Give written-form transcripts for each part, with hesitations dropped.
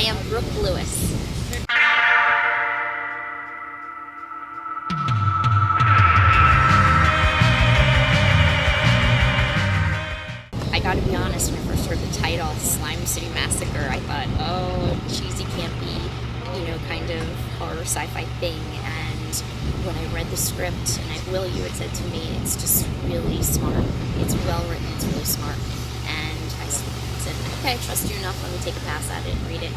I am Brooke Lewis. I gotta be honest, when I first heard the title, Slime City Massacre, I thought, oh, cheesy, campy, kind of horror sci-fi thing. And when I read the script, and Will, you had said to me, it's just really smart. It's well written, it's really smart. And I said, okay, I trust you enough, let me take a pass at it and read it.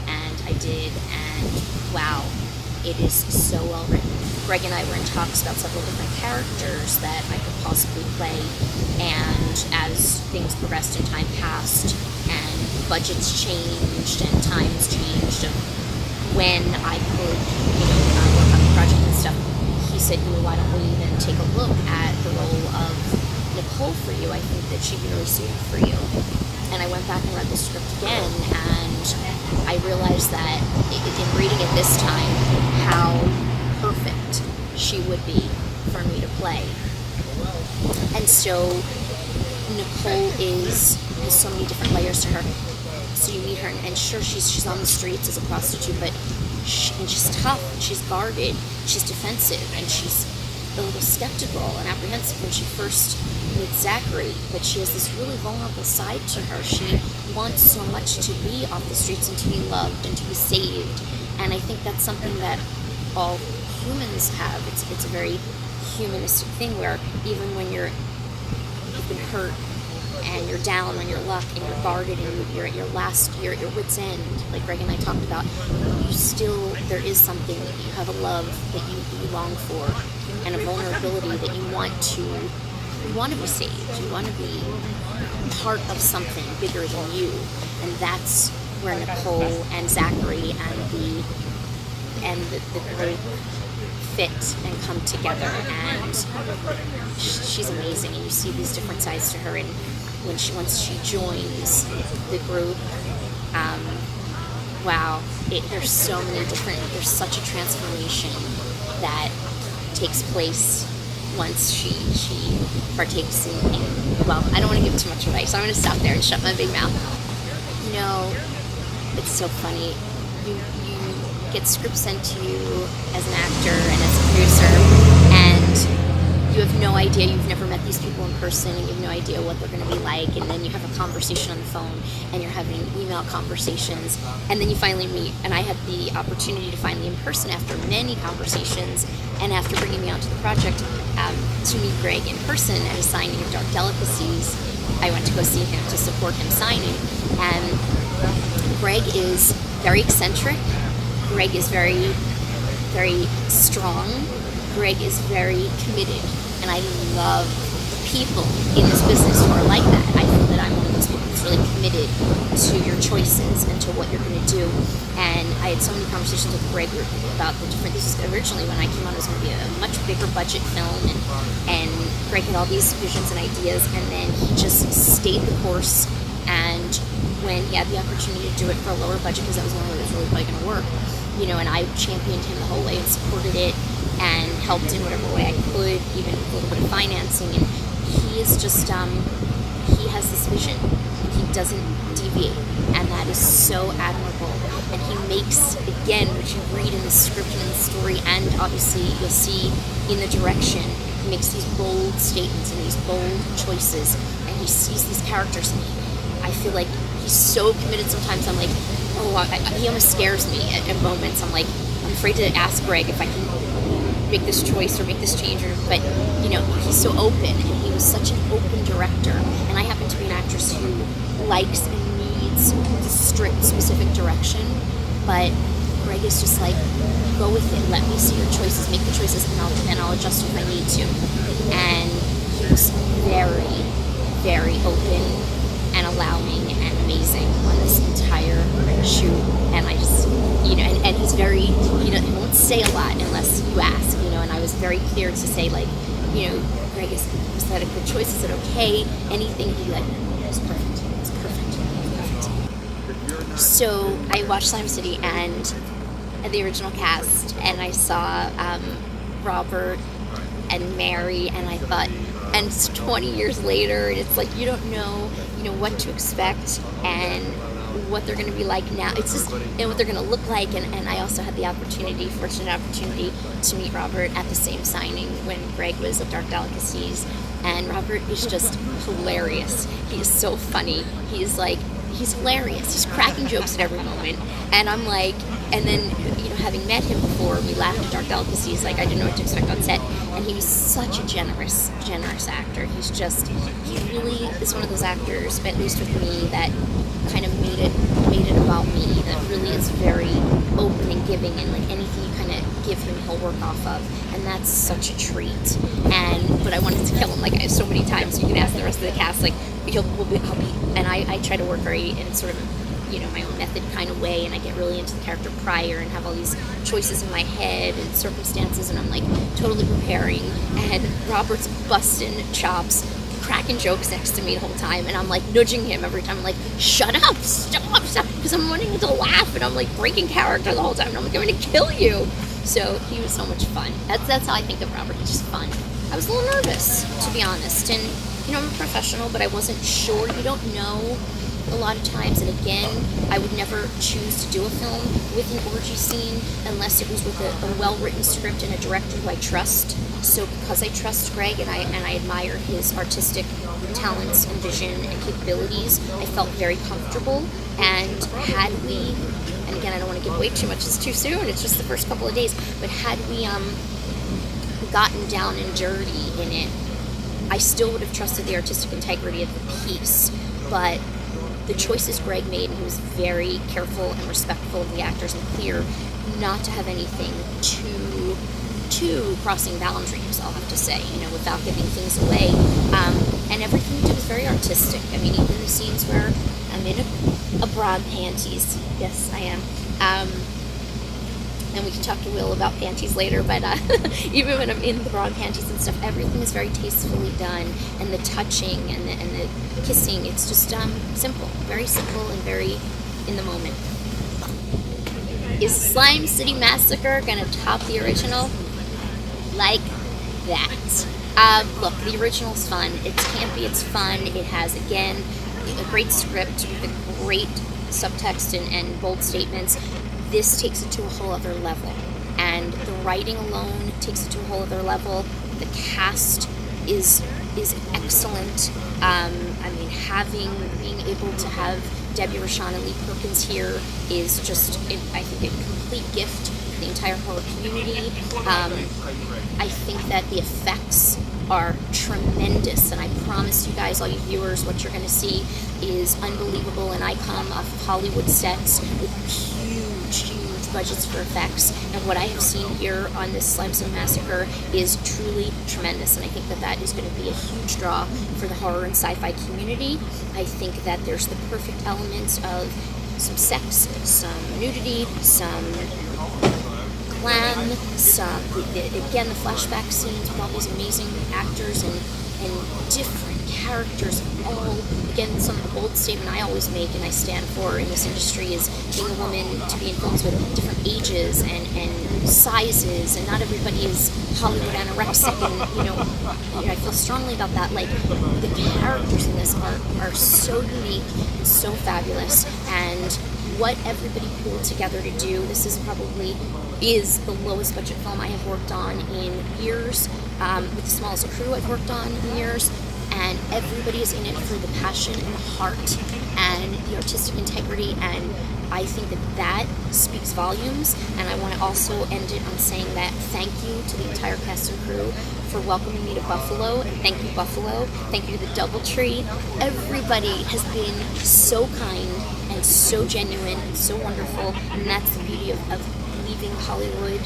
And I did, and wow, it is so well written. Greg and I were in talks about several different characters that I could possibly play, and as things progressed and time passed, and budgets changed and times changed of when I could, work on the project and stuff, he said, why don't we then take a look at the role of Nicole for you? I think that she'd be really suited for you. And I went back and read the script again, and I realized that in reading it this time, how perfect she would be for me to play. And so Nicole has so many different layers to her. So you meet her, and sure, she's on the streets as a prostitute, but she's tough, and she's guarded, she's defensive, and she's a little skeptical and apprehensive when she first meets Zachary, but she has this really vulnerable side to her. She wants so much to be off the streets and to be loved and to be saved, and I think that's something that all humans have. It's a very humanistic thing where even when you've been hurt and you're down on your luck and you're guarded and you're at your wit's end, like Greg and I talked about, there is something, you have a love that you long for and a vulnerability that you want to be saved, you want to be part of something bigger than you, and that's where Nicole and Zachary and the group fit and come together, and she's amazing, and you see these different sides to her, and once she joins the group, wow, there's so many different, there's such a transformation that takes place once she partakes in, well, I don't want to give too much away, so I'm going to stop there and shut my big mouth. It's so funny. You get scripts sent to you as an actor and as a producer, and you have no idea, you've never met these people in person, and you have no idea what they're going to be like, and then you have a conversation on the phone, and you're having email conversations, and then you finally meet, and I had the opportunity to finally in person after many conversations, and after bringing me onto the project, to meet Greg in person at a signing of Dark Delicacies. I went to go see him to support him signing, and Greg is very eccentric. Greg is very, very strong. Greg is very committed, and I love people in this business who are like that. I feel that I'm one of those people who's really committed to your choices and to what you're going to do. And I had so many conversations with Greg about the different. This is originally when I came on, it was going to be a much bigger budget film, and Greg had all these visions and ideas, and then he just stayed the course. And when he had the opportunity to do it for a lower budget, because that was the only way it was really probably going to work, and I championed him the whole way and supported it and helped in whatever way I could, even a little bit of financing. And he is just, he has this vision. He doesn't deviate, and that is so admirable. And he makes, again, what you read in the script and in the story, and obviously you'll see in the direction, he makes these bold statements and these bold choices, and he sees these characters, and I feel like he's so committed sometimes. I'm like, he almost scares me at moments. I'm afraid to ask Greg if I can make this choice or make this change, but he's so open, and he was such an open director, and I happen to be an actress who likes and needs strict, specific direction, but Greg is just like, go with it, let me see your choices, make the choices, and I'll adjust if I need to. And he was very, very open and allowing and amazing on this entire shoot, and I just, and he's very, he won't say a lot unless you ask, and I was very clear to say, like, Greg, was that a good choice? Is it okay? Anything, he'd be like, it's perfect, it's perfect. So I watched Slime City and the original cast, and I saw Robert and Mary, and I thought, and it's 20 years later, and it's like you don't know what to expect, and what they're going to be like now. It's just, and what they're going to look like. And I also had the fortunate opportunity to meet Robert at the same signing when Greg was at Dark Delicacies. And Robert is just hilarious. He is so funny. He's hilarious. He's cracking jokes at every moment. And I'm like, and then, having met him before, we laughed at Dark Delicacies, like I didn't know what to expect on set. And he was such a generous actor. He really is one of those actors, at least with me, that kind of made it about me, that really is very open and giving, and like anything you kind of give him, he'll work off of. And that's such a treat. But I wanted to kill him, like I have so many times. You can ask the rest of the cast, like, and I try to work very in sort of, my own method kind of way, and I get really into the character prior and have all these choices in my head and circumstances, and I'm like totally preparing, and Robert's busting chops, cracking jokes next to me the whole time, and I'm like nudging him every time. I'm like, shut up, stop, because I'm wanting to laugh, and I'm like breaking character the whole time, and I'm like, I'm going to kill you. So he was so much fun. That's how I think of Robert. He's just fun. I was a little nervous, to be honest, and I'm a professional, but I wasn't sure. You don't know a lot of times, and again, I would never choose to do a film with an orgy scene unless it was with a well-written script and a director who I trust. So because I trust Greg and I admire his artistic talents and vision and capabilities, I felt very comfortable. And had we, and again, I don't want to give away too much, it's too soon, it's just the first couple of days, but had we gotten down and dirty in it, I still would have trusted the artistic integrity of the piece. But the choices Greg made, and he was very careful and respectful of the actors and clear not to have anything too crossing boundaries, I'll have to say, without giving things away. And everything he did was very artistic. I mean, even the scenes where I'm in a bra and panties. Yes, I am. And we can talk to Will about panties later, but even when I'm in the bra and panties and stuff, everything is very tastefully done, and the touching and the kissing, it's just simple, very simple and very in the moment. Is Slime City Massacre gonna top the original? Like that. Look, the original's fun. It's campy, it's fun. It has, again, a great script with a great subtext and bold statements. This takes it to a whole other level, and the writing alone takes it to a whole other level. The cast is excellent. I mean, being able to have Debbie Rochon and Lee Perkins here is just, I think, a complete gift for the entire horror community. I think that the effects are tremendous, and I promise you guys, all you viewers, what you're going to see is unbelievable. And I come off of Hollywood sets with huge budgets for effects, and what I have seen here on this Slime City Massacre is truly tremendous, and I think that is going to be a huge draw for the horror and sci-fi community. I think that there's the perfect elements of some sex, some nudity, some glam, again, the flashback scenes with all these amazing actors and different characters, all, again, some of the bold statement I always make and I stand for in this industry is being a woman to be in films with different ages and sizes, and not everybody is Hollywood anorexic, and I feel strongly about that. Like, the characters in this are so unique and so fabulous, and what everybody pulled together to do, this is the lowest budget film I have worked on in years, with the smallest crew I've worked on in years, and everybody is in it for the passion and the heart and the artistic integrity, and I think that speaks volumes. And I want to also end it on saying that thank you to the entire cast and crew for welcoming me to Buffalo, and thank you, Buffalo, thank you to the Doubletree. Everybody has been so kind and so genuine and so wonderful, and that's the beauty of leaving Hollywood.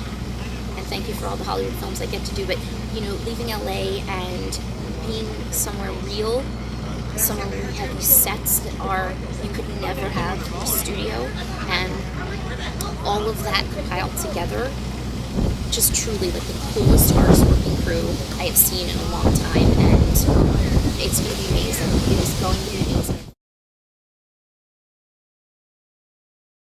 And thank you for all the Hollywood films I get to do, but leaving LA and being somewhere real, somewhere where we have these sets that you could never have in a studio, and all of that compiled together, just truly like the coolest, hardest working crew I have seen in a long time, and it's going to be amazing. It is going to be amazing.